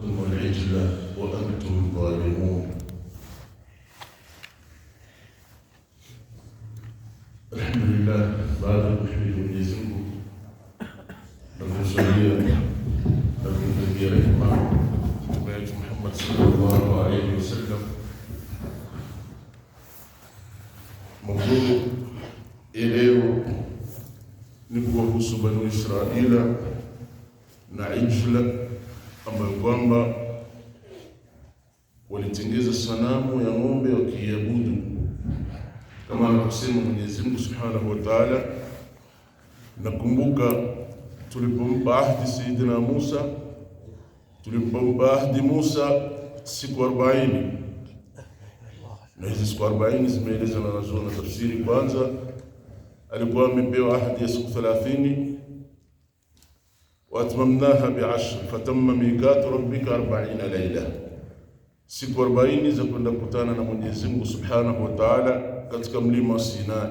العجل وأنتم ظالمون. الحمد لله بعد kushukuru Mwenyezi Mungu na kumsalia na kumtakia rehema Mtume wetu Muhammad sallallahu alayhi wasallam. Mada leo ni kuhusu Banu Israila na Ijla ambayo kwamba walitengeza sanamu ya ng'ombe wakiabudu, kama anavyosema Mwenyezi Mungu Subhanahu wa Ta'ala. Nakumbuka tulipompa ahdi Sayyidina Musa, Musa siku 40, na hizi siku 40 zimeelezwa na wanazuoni wa tafsiri. Kwanza alikuwa amepewa ahdi ya siku 30, واتممناها ب10 فتم ميقات ربك 40 ليله. Siku 40 za kwenda kukutana na Mwenyezi Mungu Subhanahu wa Ta'ala katika mlima wa Sinai.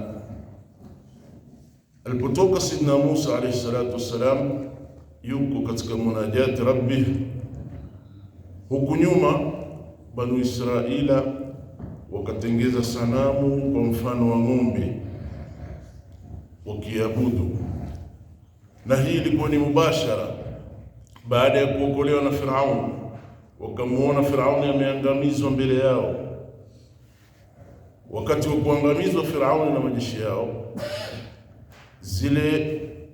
Alipotoka Sayyidina Musa alayhi salatu wassalam, yuko katika munajati Rabbih. Huku nyuma Banu Israila wakatengeza sanamu kwa mfano wa ng'ombe wakiabudu, na hii ilikuwa ni mubashara baada ya kuokolewa na Firaun. Wakamuona Firauni ameangamizwa mbele yao. Wakati wa kuangamizwa Firauni na majeshi yao,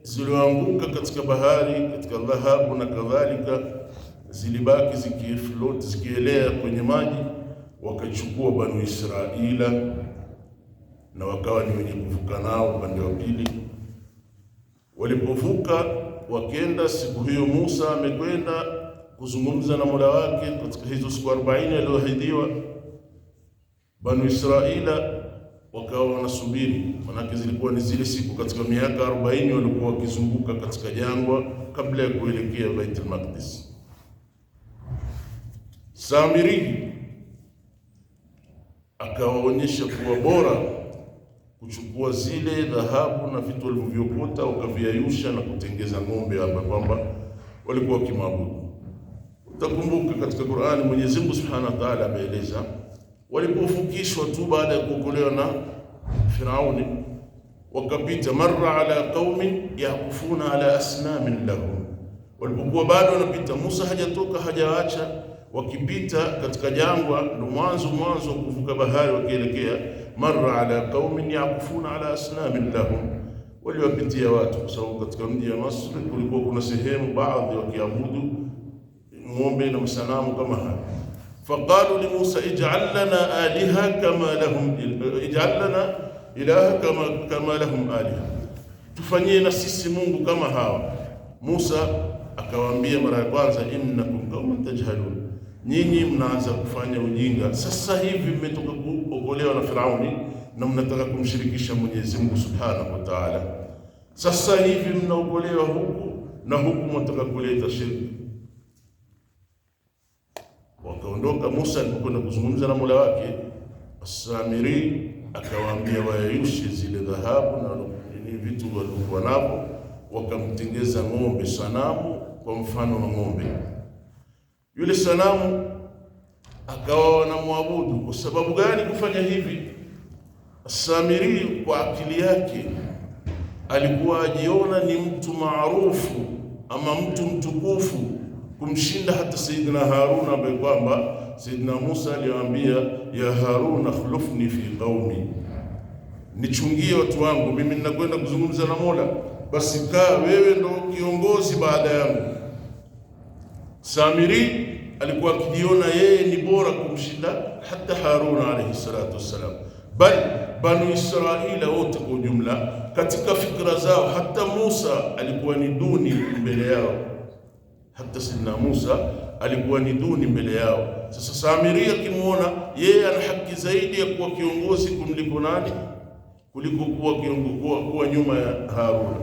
zilianguka katika bahari, katika dhahabu na kadhalika, zilibaki zikifloat, zikielea kwenye maji. Wakachukua Banu Israila na wakawa ni wenye kuvuka nao upande wa pili. Walipovuka wakenda, siku hiyo Musa amekwenda kuzungumza na Mola wake katika hizo siku 40 aliyoahidiwa. Banu Israila wakawa wanasubiri, manake zilikuwa ni zile siku katika miaka 40 walikuwa wakizunguka katika jangwa kabla ya kuelekea Baitul Maqdis. Samiri akawaonyesha kuwa bora kuchukua zile dhahabu na vitu walivyokuta wakaviayusha na kutengeza ng'ombe hapa kwamba walikuwa wakimwabudu. Utakumbuka katika Qur'ani Mwenyezi Mungu Subhanahu wa Ta'ala ameeleza walipofukishwa tu baada ya kuokolewa na Firauni, wakapita marra ala qaumin yakufuna ala asnamin lahum. Walipokuwa bado wanapita, Musa hajatoka hajaacha, wakipita katika jangwa, ndo mwanzo kuvuka bahari wakielekea, marra ala qaumin yakufuna ala asnamin lahum, waliwapitia watu, kwa sababu katika mji wa Masri kulikuwa kuna sehemu baadhi wakiabudu ng'ombe na masanamu kama haya. Faqalu li Musa ij'al lana aliha kama lahum aliha, tufanyie na sisi Mungu kama hawa. Musa akawaambia mara ya kwanza, innakum qauman tajhalun, nyinyi mnaanza kufanya ujinga. Sasa hivi mmetoka kuokolewa na Firauni na mnataka kumshirikisha Mwenyezi Mungu Subhanahu wa Ta'ala. Sasa hivi mnaokolewa huku na huku mnataka kuleta shirki. Wakaondoka. Musa alipokwenda kuzungumza na Mola wake, Samiri akawaambia wayayushe zile dhahabu na vitu walivyokuwa navyo, wakamtengeza ng'ombe, sanamu kwa mfano wa ng'ombe. Yule sanamu akawa wanamwabudu. Kwa sababu gani kufanya hivi? Samiri kwa akili yake alikuwa ajiona ni mtu maarufu ama mtu mtukufu kumshinda hata Sayyidina Harun, ambaye kwamba Sayyidina Musa aliwaambia, ya Harun akhlufni fi qaumi, nichungie watu wangu, mimi ninakwenda kuzungumza na Mola, basi kaa wewe ndo kiongozi baada yangu. Samiri alikuwa akijiona yeye ni bora kumshinda hata Harun alayhi salatu wassalam, bali Banu Israila wote kwa ujumla katika fikra zao, hata Musa alikuwa ni duni mbele yao. Hata Sayyidina Musa alikuwa ni duni mbele yao. Sasa Samiri akimuona yeye ana haki zaidi ya kuwa kiongozi kumliko nani, kuliko kuwa nyuma ya Harun,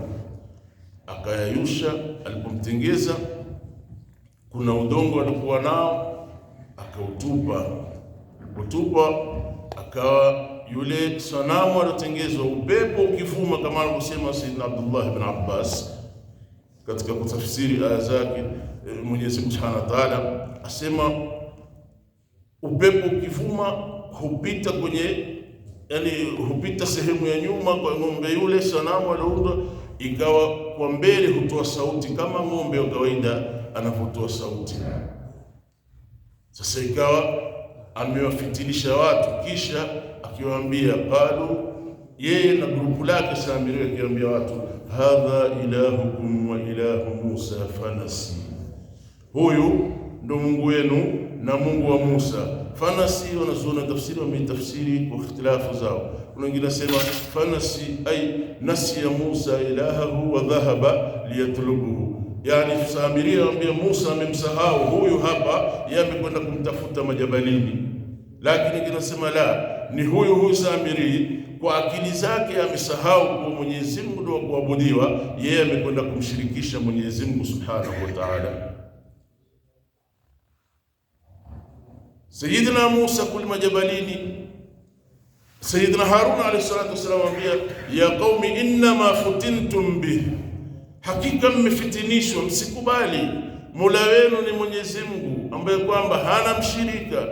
akayayusha. Alipomtengeza, kuna udongo alikuwa nao, akautupa. Alipotupa, akawa yule sanamu alotengezwa, upepo ukivuma, kama alivyosema Sayyidina Abdullah ibn Abbas katika kutafsiri aya zake. Mwenyezi Mungu Subhanahu wa Ta'ala asema upepo ukivuma hupita hupita sehemu ya nyuma kwa ng'ombe yule sanamu aliundwa, ikawa kwa mbele hutoa sauti kama ng'ombe wa kawaida anapotoa sauti. Sasa ikawa amewafitinisha watu, kisha akiwaambia qalu, yeye na grupu lake Samiri akiwaambia watu, hadha ilahukum wa ilahu Musa fanasi, huyu ndo Mungu wenu na Mungu wa Musa. Fanasi wanazuona tafsiri wametafsiri kwa ikhtilafu zao. Kuna wengine nasema fanasi ay nasiya Musa ilahahu wa dhahaba liyatlubuhu, yani Samiri anambia Musa amemsahau huyu hapa, yeye amekwenda kumtafuta majabalini. Lakini kinasema la, ni huyu Samiri kwa akili zake amesahau kwa Mwenyezi Mungu ndio kuabudiwa, yeye amekwenda kumshirikisha Mwenyezi Mungu Subhanahu wa Ta'ala. Sayyidina Musa kule majabalini, Sayyidina Harun alayhi salatu wasallam ambia, ya qaumi innama futintum bih, hakika mmefitinishwa, msikubali. Mola wenu ni Mwenyezi Mungu ambaye kwamba hana mshirika,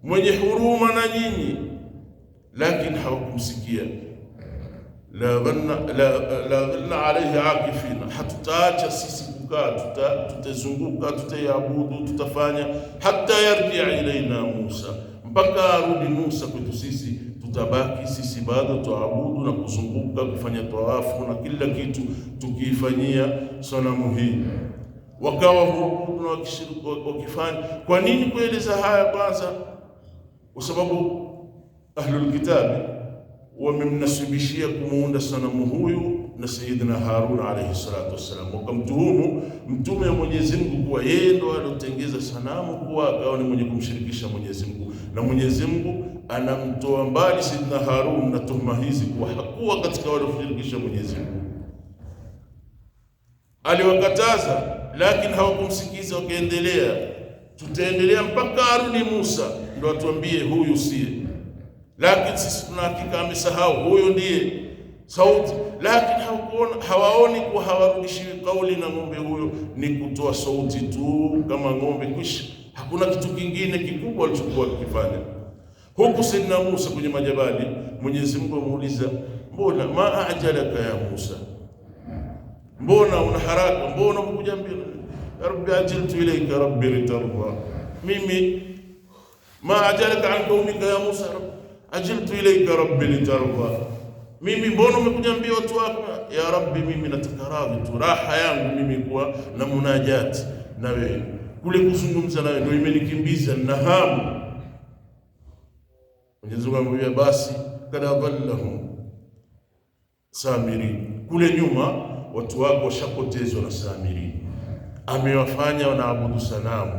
mwenye huruma na nyinyi. Lakini hawakumsikia. la dhanna alayhi akifina, hatutaacha sisi kukaa, tutazunguka, tutaiabudu, tutafanya hata yarjia ilaina Musa, mpaka arudi Musa kwetu sisi, tutabaki sisi bado tuabudu na kuzunguka, kufanya tawafu na kila kitu tukiifanyia sanamu hii. Wakawa huabudu na wakifanya. Kwa nini kueleza haya? Kwanza kwa sababu ahlul kitabi wamemnasibishia kumuunda sanamu huyu na Sayyidina Harun alayhi salatu wassalam, wakamtuhumu mtume wa Mwenyezi Mungu kuwa yeye ndo alotengeza sanamu, kuwa akawa ni mwenye kumshirikisha Mwenyezi Mungu, na Mwenyezi Mungu anamtoa mbali Sayyidina Harun na tuhuma hizi kuwa hakuwa katika wale kushirikisha Mwenyezi Mungu. Aliwakataza, lakini hawakumsikiza, wakaendelea. Tutaendelea mpaka arudi Musa ndo atuambie huyu siye, lakini sisi tuna hakika amesahau, huyo ndiye sauti. Lakini hawaoni kuwa hawarudishiwi kauli na ng'ombe huyo, ni kutoa sauti tu kama ng'ombe, kisha hakuna kitu kingine kikubwa alichokuwa kifanya. Huku Sayyidina Musa kwenye majabali, Mwenyezi Mungu amuuliza, mbona ma ajalaka ya Musa, mbona una haraka, mbona umekuja mbele? Ya Rabbi ajiltu ilayka rabbi litarda, mimi ma ajalaka an qaumika ya Musa, ajiltu ilayka rabbi litarda, mimi mbona umekuja mbio watu wako? Ya Rabbi, mimi nataka radhi tu, raha yangu mimi kuwa na munajati na wewe, kule kuzungumza nawe ndio imenikimbiza na hamu. Mwenyezi Mungu amwambia, basi kada dhallahum Samiri, kule nyuma watu wako washapotezwa na Samiri, amewafanya wanaabudu sanamu.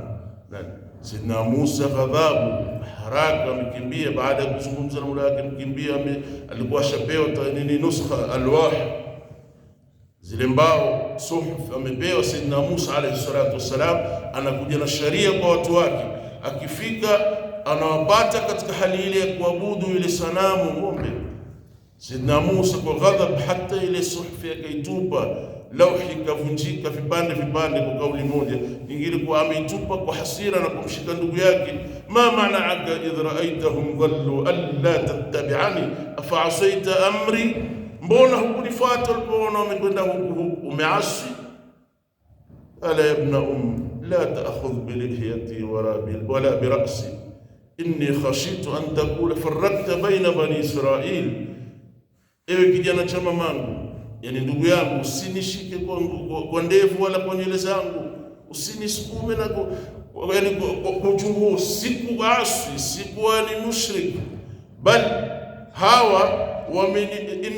Sayyidina Musa ghadhabu, haraka amekimbia baada ya kuzungumza na Mola wake, mkimbia. Alikuwa ashapewa nuskha alwah, zile mbao suhuf amepewa Sayyidina Musa alayhi salatu wassalam, anakuja na sharia kwa watu wake. Akifika anawapata katika hali ile ya kuabudu ile sanamu ng'ombe. Sayyidina Musa kwa ghadhab, hata ile suhuf akaitupa, lauhi kavunjika vipande vipande, kwa kauli moja. Nyingine kwa ameitupa kwa hasira na kumshika ndugu yake, ma mana'aka idh ra'aytahum dhallu alla tattabi'ani afa asaita amri, mbona hukunifuata ulipoona wamekwenda huku, umeasi? Ala ya ibna la ta'khudh bi lihiyati wala bi ra'si inni khashitu an taqula farraqta bayna bani Israil. Ewe kijana cha mamangu, yani ndugu yangu, usinishike kwa ndevu wala kwa nywele zangu, usinisukume na kwa uchungu, sikuasi, sikuwa ni mushrik, bal hawa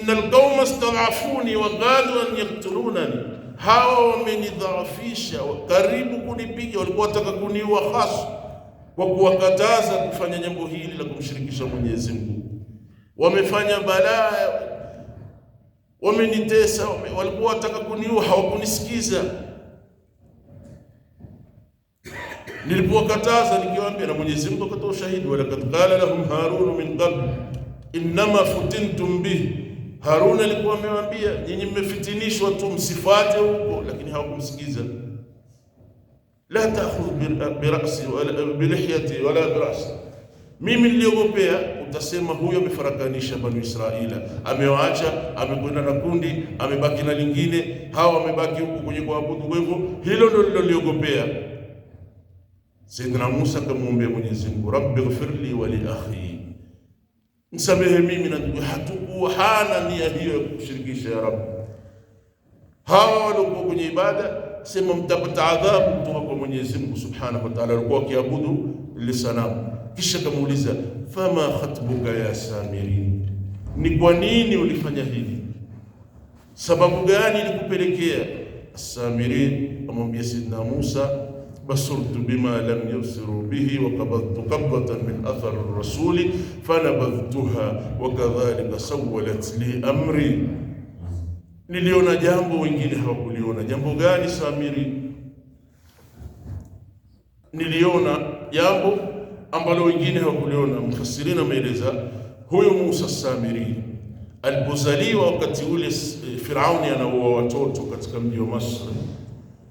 innal qauma istad'afuni wa qalu an yaqtulunani, hawa wamenidhaafisha, karibu kunipiga, walikuwa wataka kuniua, hasa kwa kuwakataza kufanya jambo hili la kumshirikisha Mwenyezi Mungu. Wamefanya balaa, wamenitesa, walikuwa wataka kuniua, hawakunisikiza. Nilipowakataza nikiwaambia, na Mwenyezi Mungu akatoa ushahidi, walaqad qala lahum Harun min qabl innama futintum bih. Harun alikuwa amewaambia, nyinyi mmefitinishwa tu, msifuate huko, lakini hawakumsikiza. la ta'khudh birasi wala bilihyati wala birasi. Mimi niliogopea utasema huyo amefarakanisha Banu Israila, amewaacha, amekwenda na kundi, amebaki na lingine, hawa wamebaki huku kwenye kuabudu. Kwa hivyo hilo ndio niloliogopea. Sayyidina Musa akamwambia Mwenyezi Mungu, rabbi ighfirli wa li akhi, nisamehe mimi na ndugu. Hatukuwa hana nia hiyo ya kushirikisha ya Rabbi. Hawa walikuwa kwenye ibada, sema mtapata adhabu kutoka kwa Mwenyezi Mungu Subhanahu wa Ta'ala. Walikuwa wakiabudu ile sanamu. Kisha kamuuliza, fama khatbuka ya Samiri, ni kwa nini ulifanya hili? Sababu gani ilikupelekea? Samiri amwambia Sayyidina Musa, basurtu bima lam yusiru bihi wa qabadtu qabdatan min athar ar-rasuli fanabadhtuha wa kadhalika sawalat li amri. Niliona jambo wengine hawakuliona. Jambo gani Samiri? Niliona jambo ambalo wengine hawakuliona. Mufassirina ameeleza huyo Musa Samiri alipozaliwa wakati ule Firauni anaua watoto katika mji wa Masri,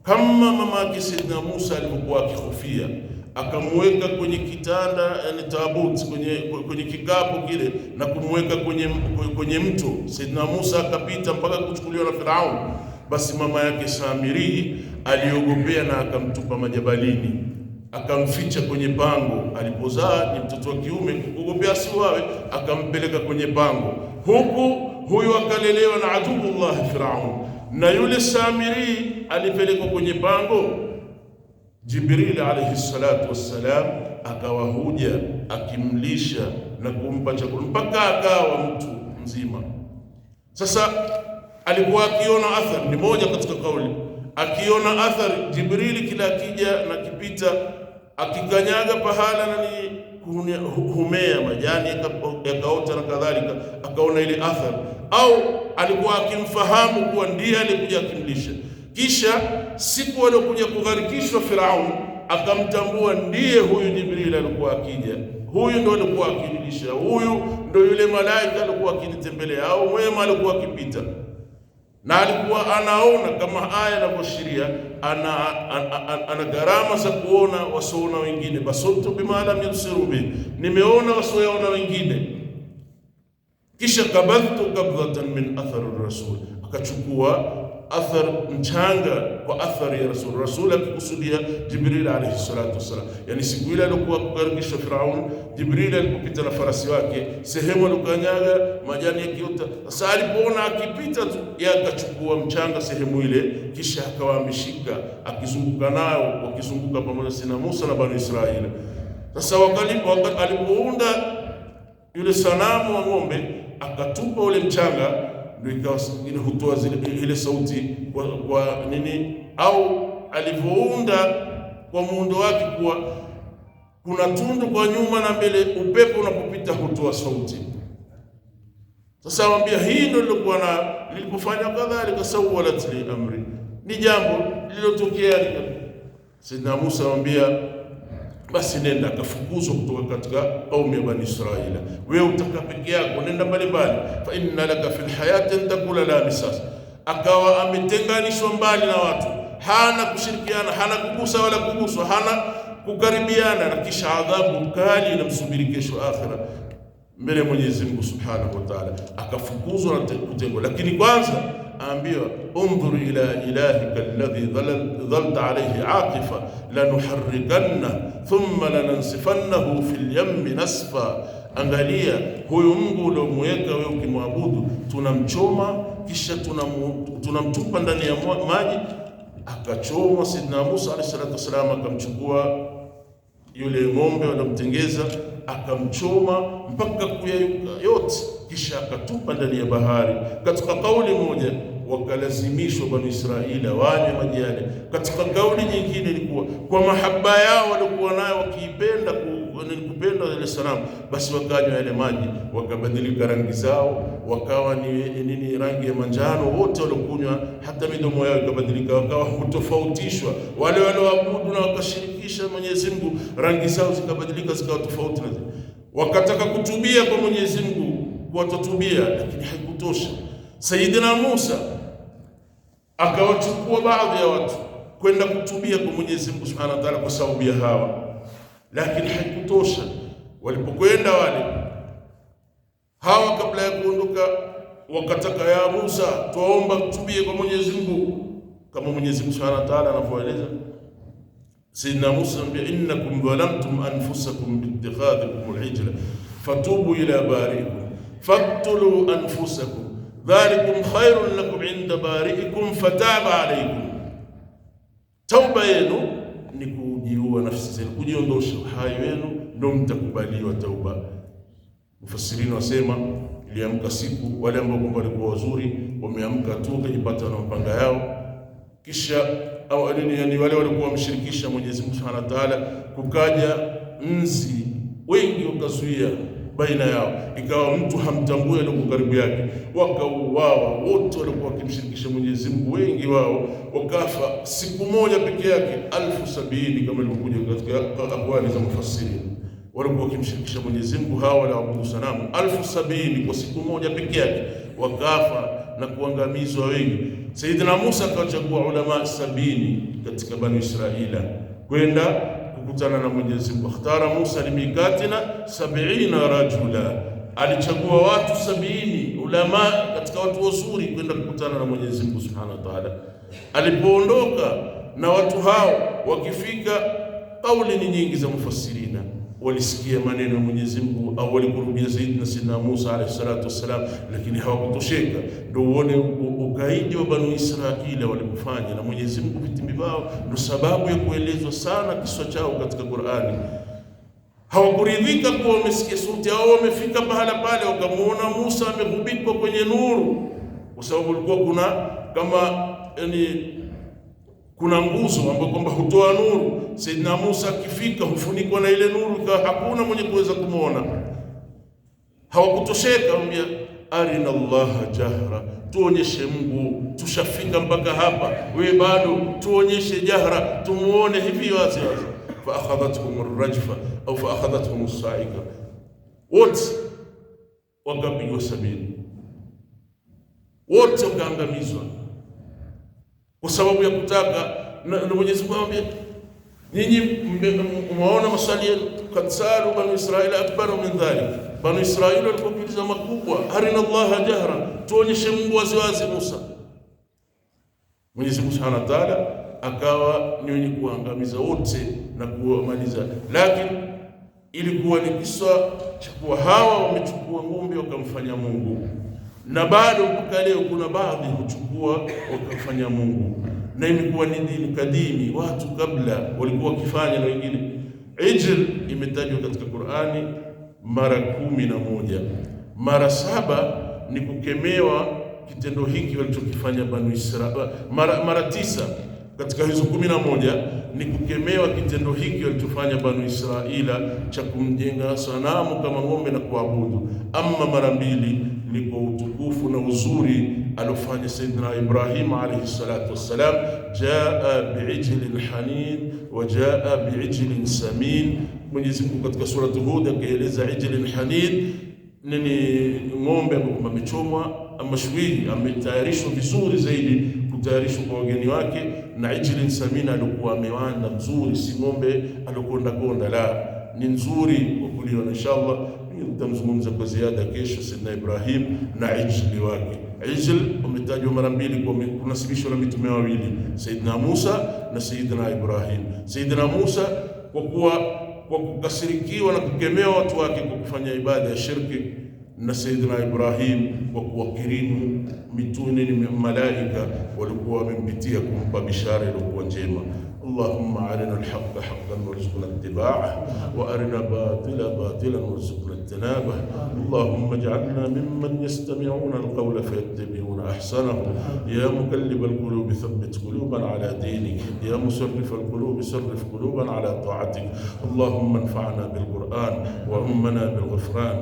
kama mama yake Sayyidina Musa alivyokuwa akihofia, akamweka kwenye kitanda, yani tabuti, kwenye kikapu kile na kumweka kwenye mto. Sayyidina Musa akapita mpaka kuchukuliwa na Firauni. Basi mama yake Samiri aliogopea na akamtupa majabalini, akamficha kwenye pango. Alipozaa ni mtoto wa kiume, kugopea asiwawe, akampeleka kwenye pango. Huku huyu akalelewa na aduullah Firaun, na yule Samiri alipelekwa kwenye pango. Jibril alayhi salatu wassalam akawa huja akimlisha na kumpa chakula mpaka akawa mtu mzima. Sasa alikuwa akiona athari, ni moja katika kauli, akiona athari. Jibrili kila akija na kipita akikanyaga pahala na ni humea majani yakaota na kadhalika, akaona ile athari, au alikuwa akimfahamu kuwa ndiye alikuja akimlisha. Kisha siku aliyokuja kugharikishwa Firaun akamtambua ndiye huyu Jibril alikuwa akija, huyu ndo alikuwa akinilisha, huyu ndo yule malaika alikuwa akinitembelea, au mwema alikuwa akipita. Na alikuwa anaona kama aya inavyoashiria, ana gharama za kuona wasioona wengine. Basurtu bima lam yusiru bihi, nimeona wasioona wengine. Kisha kabadhtu qabdatan min athar ar-rasul, akachukua athar mchanga kwa athari ya Rasul. Rasul akikusudia Jibril alayhi salatu wasalam. Yani siku ile alikuwa kukaribisha Firaun, Jibril alipopita na farasi wake, sehemu alikanyaga majani yakiota. Sasa alipoona akipita tu, yeye akachukua mchanga sehemu ile, kisha akawa ameshika akizunguka nao, wakizunguka pamoja na Musa na Bani Israila. Sasa alipounda yule sanamu wa ng'ombe, akatupa ule mchanga, ndio ikawa ingine hutoa ile sauti kwa nini, au alivyounda kwa muundo wake kuwa kuna tundu kwa nyuma na mbele, upepo unapopita hutoa sauti. Sasa waambia hii ndio lilikuwa na lilipofanya kadhalika sawalat li amri, ni jambo lililotokea. Sayyidina Musa waambia basi nenda, akafukuzwa kutoka katika kaumu ya Bani Israila. Wewe utaka peke yako, nenda mbali mbali. Fa inna laka fil hayati an takula la misas, akawa ametenganishwa mbali na watu, hana kushirikiana, hana kugusa wala kuguswa, hana kukaribiana, na kisha adhabu kali inamsubiri kesho akhira mbele Mwenyezi Mungu Subhanahu wa Ta'ala. Akafukuzwa na kutengwa, lakini kwanza aambiwa undhur ila ilahika alladhi dhalta alayhi aqifa lanuharrikanna thumma lanansifannahu fil yammi nasfa. Angalia huyu Mungu uliomweka wewe ukimwabudu, tunamchoma kisha tunamtupa ndani ya maji. Akachoma Sayyidina Musa alayhi salatu wasalam, akamchukua yule ng'ombe wanamtengeza, akamchoma mpaka kuyayuka yote, kisha akatupa ndani ya bahari. Katika kauli moja wakalazimishwa Bani Israila wanywe maji yale. Katika kauli nyingine ilikuwa kwa mahaba yao walikuwa nayo, wakiipenda kupenda ile sanamu, basi wakanywa yale maji, wakabadilika rangi zao, wakawa ni rangi ya manjano. Wote walikunywa, hata midomo yao ikabadilika, wakawa hutofautishwa. Wale walioabudu na wakashirikisha Mwenyezi Mungu, rangi zao zikabadilika, zikawa tofauti na zile. Wakataka kutubia kwa Mwenyezi Mungu, watotubia, lakini haikutosha. Sayyidina Musa akawachukua baadhi ya watu kwenda kutubia kwa Mwenyezi Mungu Subhanahu wa Ta'ala kwa sababu ya hawa. Lakini haikutosha. Walipokwenda wale hawa, kabla ya kuondoka, wakataka ya Musa, tuomba kutubia kwa Mwenyezi Mungu, kama Mwenyezi Mungu Subhanahu wa Ta'ala anavyoeleza. Sayyidina Musa anambia, innakum zalamtum anfusakum biittikhadhikum al-ijla fatubu ila bari'ikum faqtulu anfusakum dhalikum khairun lakum inda bari'ikum fataba alaykum. Tauba yenu ni kujiua nafsi zenu, kujiondosha uhai wenu, ndio mtakubaliwa tauba. Mufassirina wasema iliamka siku, wale ambao kwamba walikuwa wazuri wameamka tu kujipata na mapanga yao, kisha au yani wale walikuwa wamshirikisha Mwenyezi Mungu Subhanahu wa Ta'ala, kukaja nzi wengi wakazuia baina yao, ikawa mtu hamtambui alikuwa karibu yake, wakauawa wote walikuwa wakimshirikisha Mwenyezi Mungu, wengi wao wakafa siku moja peke yake 1070 kama ilivyokuja katika akwali za mufassirin. Walikuwa wakimshirikisha Mwenyezi Mungu hawa wala waabudu sanamu 1070 kwa siku moja peke yake, wakafa na kuangamizwa wengi. Sayyidina Musa akachagua ulama 70 katika Bani Israila kwenda kukutana na Mwenyezi Mungu. Akhtara Musa limikatina 70 rajula, alichagua watu 70 ulama katika watu wazuri kwenda kukutana na Mwenyezi Mungu Subhanahu wa Ta'ala. Alipoondoka na watu hao wakifika, kauli ni nyingi za mufassirina, walisikia maneno ya Mwenyezi Mungu au walikurubia zaidi na Sayyidina Musa alayhi salatu wassalam, lakini hawakutosheka. Ndio uone ukaidi wa Bani Israila walipofanya na Mwenyezi Mungu vitimbi vao, ndio sababu ya kuelezwa sana kiswa chao katika Qur'ani. Hawakuridhika kuwa wamesikia sauti au wamefika pahala pale wakamuona Musa amegubikwa kwenye nuru, kwa sababu kulikuwa kuna kama kuna nguzo ambayo kwamba hutoa nuru. Sayyidina Musa akifika hufunikwa na ile nuru, ikawa hakuna mwenye kuweza kumuona. Hawakutosheka, wambia arina Allaha jahra, tuonyeshe Mungu, tushafika mpaka hapa, wewe bado tuonyeshe jahra, tumuone hivi wazi wazi. Fa akhadhatuhum ar-rajfa au fa akhadhatuhum as-sa'ika, wote wakapigwa 70, wote wakaangamizwa kwa sababu ya kutaka. Na Mwenyezi Mungu anambia, nyinyi mmeona maswali yenu, kad salu Bani Israila akbaru min dhalik, Bani Israila walikuwa kiuliza makubwa, arina Allaha jahra, tuonyeshe Mungu wazi wazi Musa. Mwenyezi Mungu Subhanahu wa Ta'ala akawa ni wenye kuangamiza wote na kuwamaliza. Lakini ilikuwa ni kisa cha kuwa hawa wamechukua ng'ombe wakamfanya Mungu, na bado mpaka leo kuna baadhi huchukua wakafanya Mungu, na imekuwa ni dini kadimi. Watu kabla walikuwa wakifanya na wengine. Ijl imetajwa katika Qur'ani mara 11, mara 7 ni kukemewa kitendo hiki walichokifanya Bani Israila, mara 9 katika hizo 11 ni kukemewa kitendo hiki walichofanya Bani Israila cha kumjenga sanamu kama ng'ombe na kuabudu. Amma mara 2 ni kwa utukufu na uzuri alofanya Sayyidina Ibrahim alayhi salatu wassalam, jaa bi'ijlin hanid wa jaa bi'ijlin samin. Mwenyezi Mungu katika surati Hud akaeleza ijlin hanid nini, ng'ombe ambaye amechomwa amashwihi, ametayarishwa vizuri zaidi kutayarishwa kwa wageni wake, na ijlin samin alikuwa amewanda mzuri, si ng'ombe alokonda konda, la ni nzuri kwa kuliwa. Inshallah tutamzungumza kwa ziada kesho Sayyidina Ibrahim na ijli wake. Ijl umetajwa mara 2 kwa kunasibishwa na mitume wawili, Sayyidina Musa na Sayyidina Ibrahim. Sayyidina Musa kwa kukasirikiwa na kukemewa watu wake kwa kufanya ibada ya shirki, na Sayyidina Ibrahim kwa kuwakirimu mitume na malaika walikuwa wamempitia kumpa bishara iliyokuwa njema. اللهم أرنا الحق حقا وارزقنا اتباعه وأرنا باطلا باطلا وارزقنا اجتنابه. اللهم اجعلنا ممن يستمعون القول فيتبعون أحسنه. يا مقلب القلوب ثبت قلوبا على دينك، يا مصرف القلوب صرف قلوبا على طاعتك. اللهم انفعنا بالقرآن وأمنا بالغفران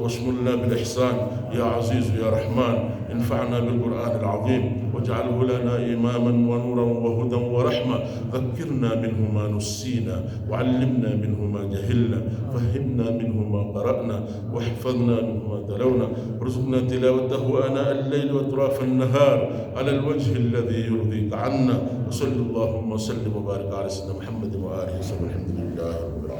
واشملنا بالإحسان. يا عزيز يا رحمن انفعنا بالقرآن العظيم واجعله لنا إماما ونورا وهدى ورحمة. ذكرنا منه ما نسينا، وعلمنا منه ما جهلنا، فهمنا منه ما قرأنا، واحفظنا منه ما تلونا، وارزقنا تلاوته آناء الليل وأطراف النهار على الوجه الذي يرضيك عنا. وصل اللهم وسلم وبارك على سيدنا محمد وآله وصحبه. الحمد لله رب العالمين.